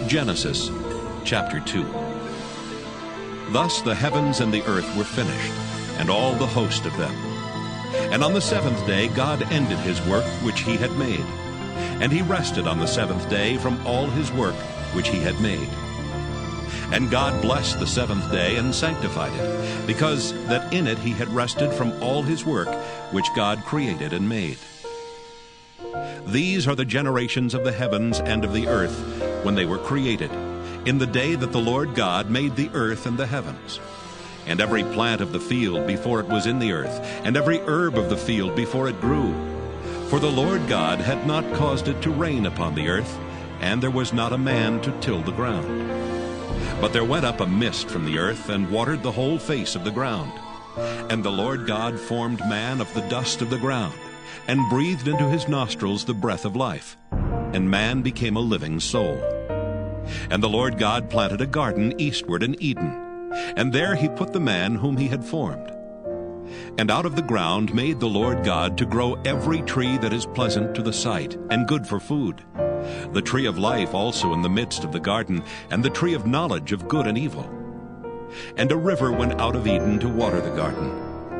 Genesis chapter 2. Thus the heavens and the earth were finished, and all the host of them. And on the seventh day God ended his work which he had made. And he rested on the seventh day from all his work which he had made. And God blessed the seventh day and sanctified it, because that in it he had rested from all his work which God created and made. These are the generations of the heavens and of the earth when they were created, in the day that the Lord God made the earth and the heavens. And every plant of the field before it was in the earth, and every herb of the field before it grew. For the Lord God had not caused it to rain upon the earth, and there was not a man to till the ground. But there went up a mist from the earth, and watered the whole face of the ground. And the Lord God formed man of the dust of the ground, and breathed into his nostrils the breath of life, and man became a living soul. And the Lord God planted a garden eastward in Eden, and there he put the man whom he had formed. And out of the ground made the Lord God to grow every tree that is pleasant to the sight, and good for food, the tree of life also in the midst of the garden, and the tree of knowledge of good and evil. And a river went out of Eden to water the garden,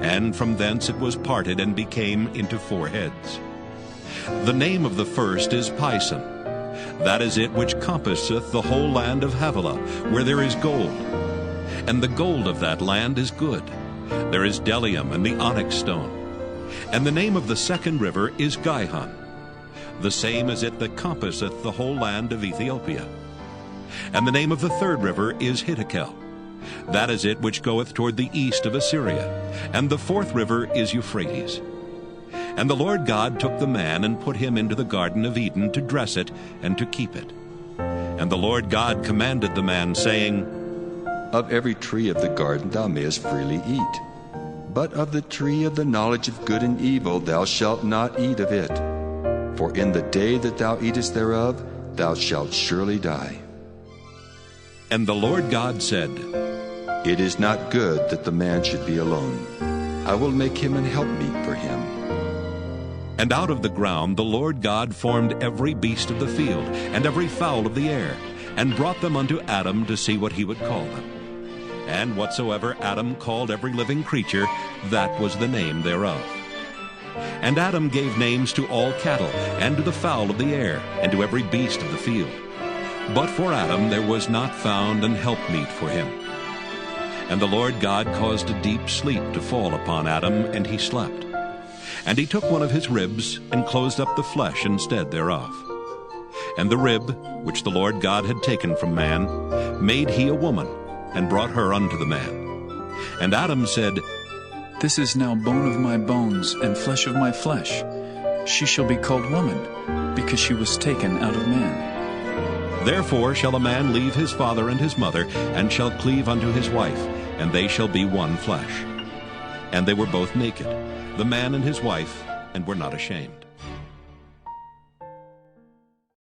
and from thence it was parted and became into four heads. The name of the first is Pison. That is it which compasseth the whole land of Havilah, where there is gold. And the gold of that land is good. There is bdellium and the onyx stone. And the name of the second river is Gihon. The same is it that compasseth the whole land of Ethiopia. And the name of the third river is Hiddekel. That is it which goeth toward the east of Assyria. And the fourth river is Euphrates. And the Lord God took the man and put him into the garden of Eden to dress it and to keep it. And the Lord God commanded the man, saying, Of every tree of the garden thou mayest freely eat, but of the tree of the knowledge of good and evil thou shalt not eat of it. For in the day that thou eatest thereof thou shalt surely die. And the Lord God said, It is not good that the man should be alone. I will make him an helpmeet for him. And out of the ground the Lord God formed every beast of the field, and every fowl of the air, and brought them unto Adam to see what he would call them. And whatsoever Adam called every living creature, that was the name thereof. And Adam gave names to all cattle, and to the fowl of the air, and to every beast of the field. But for Adam there was not found an helpmeet for him. And the Lord God caused a deep sleep to fall upon Adam, and he slept. And he took one of his ribs, and closed up the flesh instead thereof. And the rib, which the Lord God had taken from man, made he a woman, and brought her unto the man. And Adam said, This is now bone of my bones, and flesh of my flesh. She shall be called woman, because she was taken out of man. Therefore shall a man leave his father and his mother, and shall cleave unto his wife, and they shall be one flesh. And they were both naked, the man and his wife, and were not ashamed.